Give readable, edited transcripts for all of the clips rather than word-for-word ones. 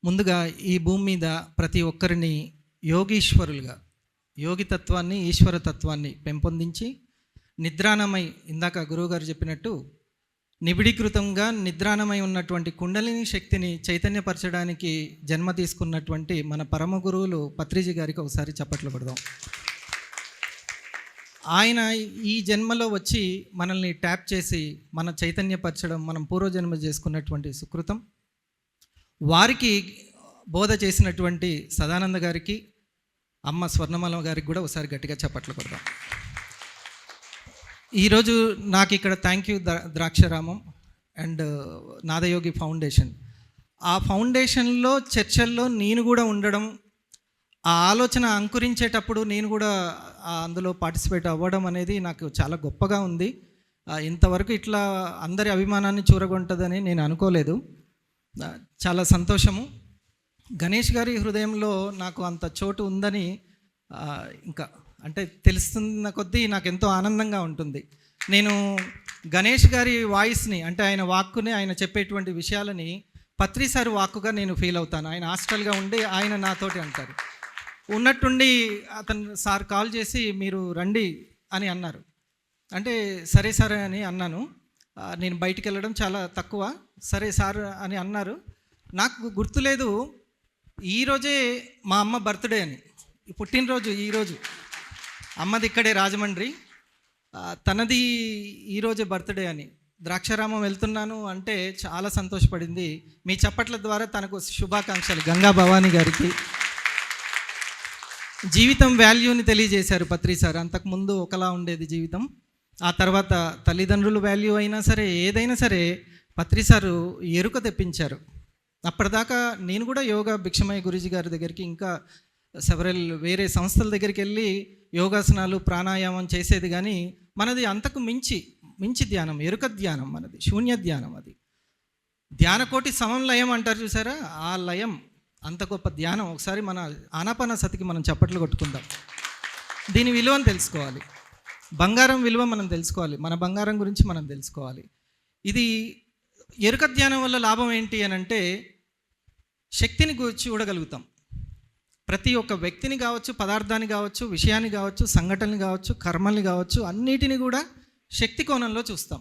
ముందుగా ఈ భూమి మీద ప్రతి ఒక్కరిని యోగీశ్వరులుగా, యోగితత్వాన్ని, ఈశ్వరతత్వాన్ని పెంపొందించి నిద్రాణమై, ఇందాక గురువుగారు చెప్పినట్టు నిబిడీకృతంగా నిద్రాణమై ఉన్నటువంటి కుండలిని శక్తిని చైతన్యపరచడానికి జన్మ తీసుకున్నటువంటి మన పరమ గురువులు పత్రిజీ గారికి ఒకసారి చప్పట్లు కొడదాం. ఆయన ఈ జన్మలో వచ్చి మనల్ని ట్యాప్ చేసి మన చైతన్యపరచడం మనం పూర్వజన్మ చేసుకున్నటువంటి సుకృతం. వారికి బోధ చేసినటువంటి సదానంద గారికి, అమ్మ స్వర్ణమాల గారికి కూడా ఒకసారి గట్టిగా చప్పట్లు కొడదాం. ఈరోజు నాకు ఇక్కడ thank you Draksharamam and Nadayogi foundation. ఆ ఫౌండేషన్లో చర్చల్లో నేను కూడా ఉండడం, ఆ ఆలోచన అంకురించేటప్పుడు నేను కూడా అందులో పార్టిసిపేట్ అవ్వడం అనేది నాకు చాలా గొప్పగా ఉంది. ఇంతవరకు ఇట్లా అందరి అభిమానాన్ని చూరగొంటుందని నేను అనుకోలేదు. చాలా సంతోషము. గణేష్ గారి హృదయంలో నాకు అంత చోటు ఉందని ఇంకా అంటే తెలుస్తున్న కొద్దీ నాకు ఎంతో ఆనందంగా ఉంటుంది. నేను గణేష్ గారి వాయిస్ని, అంటే ఆయన వాక్కుని, ఆయన చెప్పేటువంటి విషయాలని పత్రి సార్ వాక్కుగా నేను ఫీల్ అవుతాను. ఆయన హాస్టల్గా ఉండి ఆయన నాతోటి అంటారు. ఉన్నట్టుండి అతను సార్ కాల్ చేసి మీరు రండి అని అన్నారు. అంటే సరే సరే అని అన్నాను. నేను బయటికి వెళ్ళడం చాలా తక్కువ. సరే సార్ అని అన్నారు. నాకు గుర్తులేదు, ఈరోజే మా అమ్మ బర్త్డే అని, పుట్టినరోజు ఈరోజు. అమ్మది ఇక్కడే రాజమండ్రి, తనది ఈరోజే బర్త్డే అని. ద్రాక్షారామం వెళ్తున్నాను అంటే చాలా సంతోషపడింది. మీ చప్పట్ల ద్వారా తనకు శుభాకాంక్షలు. గంగా భవానీ గారికి జీవితం వాల్యూని తెలియజేశారు పత్రి సార్. అంతకుముందు ఒకలా ఉండేది జీవితం, ఆ తర్వాత తల్లిదండ్రులు వాల్యూ అయినా సరే ఏదైనా సరే పత్రి సారు ఎరుక తెప్పించారు. అప్పటిదాకా నేను కూడా యోగా భిక్షమయ్య గురూజీ గారి దగ్గరికి, ఇంకా సెవరల్ వేరే సంస్థల దగ్గరికి వెళ్ళి యోగాసనాలు ప్రాణాయామం చేసేది, కానీ మనది అంతకు మించి ధ్యానం, ఎరుక ధ్యానం, మనది శూన్య ధ్యానం. అది ధ్యానకోటి సమం లయం అంటారు చూసారా, ఆ లయం, అంత గొప్ప ధ్యానం. ఒకసారి మన ఆనాపానసతికి మనం చప్పట్లు కొట్టుకుందాం. దీని విలువను తెలుసుకోవాలి, బంగారం విలువ మనం తెలుసుకోవాలి, మన బంగారం గురించి మనం తెలుసుకోవాలి. ఇది ఎరుక ధ్యానం వల్ల లాభం ఏంటి అని అంటే శక్తిని చూడగలుగుతాం. ప్రతి ఒక్క వ్యక్తిని కావచ్చు, పదార్థాన్ని కావచ్చు, విషయాన్ని కావచ్చు, సంఘటనలు కావచ్చు, కర్మల్ని కావచ్చు, అన్నిటిని కూడా శక్తి కోణంలో చూస్తాం.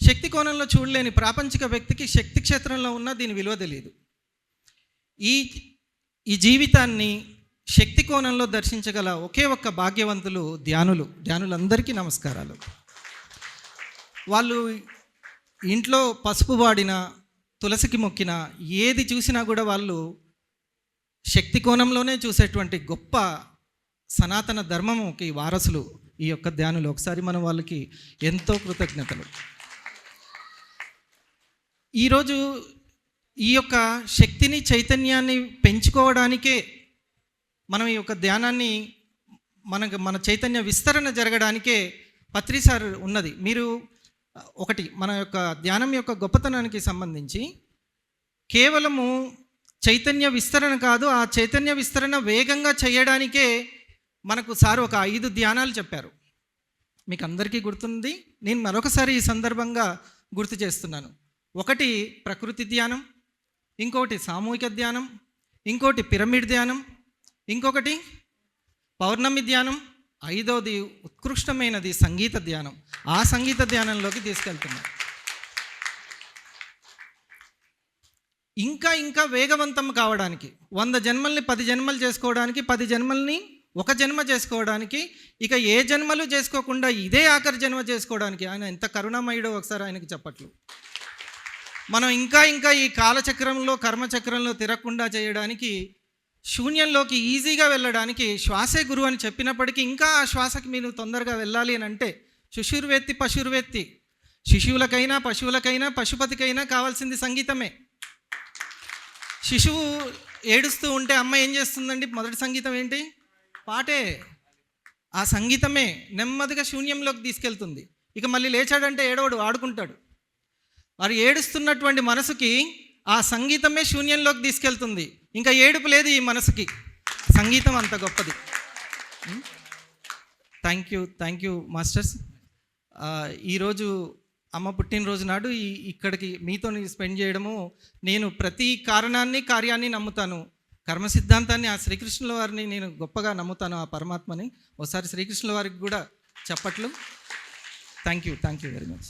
శక్తి కోణంలో చూడలేని ప్రాపంచిక వ్యక్తికి శక్తి క్షేత్రంలో ఉన్న దీని విలువ తెలియదు. ఈ జీవితాన్ని శక్తి కోణంలో దర్శించగల ఒకే ఒక్క భాగ్యవంతులు ధ్యానులందరికీ నమస్కారాలు. వాళ్ళు ఇంట్లో పసుపు వాడిన, తులసికి మొక్కిన, ఏది చూసినా కూడా వాళ్ళు శక్తి కోణంలోనే చూసేటువంటి గొప్ప సనాతన ధర్మముకి వారసులు ఈ యొక్క ధ్యానులు. ఒకసారి మనం వాళ్ళకి ఎంతో కృతజ్ఞతలు. ఈరోజు ఈ యొక్క శక్తిని, చైతన్యాన్ని పెంచుకోవడానికే మనం ఈ యొక్క ధ్యానాన్ని, మన చైతన్య విస్తరణ జరగడానికే పత్రి సార్ ఉన్నది. మీరు ఒకటి, మన యొక్క ధ్యానం యొక్క గొప్పతనానికి సంబంధించి కేవలము చైతన్య విస్తరణ కాదు, ఆ చైతన్య విస్తరణ వేగంగా చేయడానికే మనకు సార్ ఒక 5 ధ్యానాలు చెప్పారు. మీకు అందరికీ గుర్తుంది, నేను మరొకసారి ఈ సందర్భంగా గుర్తు చేస్తున్నాను. ఒకటి ప్రకృతి ధ్యానం, ఇంకొకటి సామూహిక ధ్యానం, ఇంకోటి పిరమిడ్ ధ్యానం, ఇంకొకటి పౌర్ణమి ధ్యానం, 5వది ఉత్కృష్టమైనది సంగీత ధ్యానం. ఆ సంగీత ధ్యానంలోకి తీసుకెళ్తున్నాం. ఇంకా వేగవంతం కావడానికి, 100 జన్మల్ని 10 జన్మలు చేసుకోవడానికి, 10 జన్మల్ని 1 జన్మ చేసుకోవడానికి, ఇక ఏ జన్మలు చేసుకోకుండా ఇదే ఆఖరి జన్మ చేసుకోవడానికి ఆయన ఎంత కరుణామయుడో ఒకసారి ఆయనకి చెప్పట్లు. మనం ఇంకా ఈ కాలచక్రంలో, కర్మచక్రంలో తిరగకుండా చేయడానికి, శూన్యంలోకి ఈజీగా వెళ్ళడానికి శ్వాసే గురువు అని చెప్పినప్పటికీ ఇంకా ఆ శ్వాసకి మీరు తొందరగా వెళ్ళాలి అని అంటే శిశుర్వేత్తి పశుర్వేత్తి, శిశువులకైనా పశువులకైనా పశుపతికైనా కావాల్సింది సంగీతమే. శిశువు ఏడుస్తూ ఉంటే అమ్మ ఏం చేస్తుందండి? మొదటి సంగీతం ఏంటి? పాటే. ఆ సంగీతమే నెమ్మదిగా శూన్యంలోకి తీసుకెళ్తుంది. ఇక మళ్ళీ లేచాడంటే ఏడవడు, ఆడుకుంటాడు. మరి ఏడుస్తున్నటువంటి మనసుకి ఆ సంగీతమే శూన్యంలోకి తీసుకెళ్తుంది. ఇంకా ఏడుపు లేదు ఈ మనసుకి. సంగీతం అంత గొప్పది. Thank you masters. ఈరోజు అమ్మ పుట్టినరోజు నాడు ఇక్కడికి మీతో స్పెండ్ చేయడము, నేను ప్రతి కార్యాన్ని నమ్ముతాను. కర్మ సిద్ధాంతాన్ని ఆ శ్రీకృష్ణుల వారిని నేను గొప్పగా నమ్ముతాను, ఆ పరమాత్మని. ఒకసారి శ్రీకృష్ణుల వారికి కూడా చప్పట్లు. Thank you very much.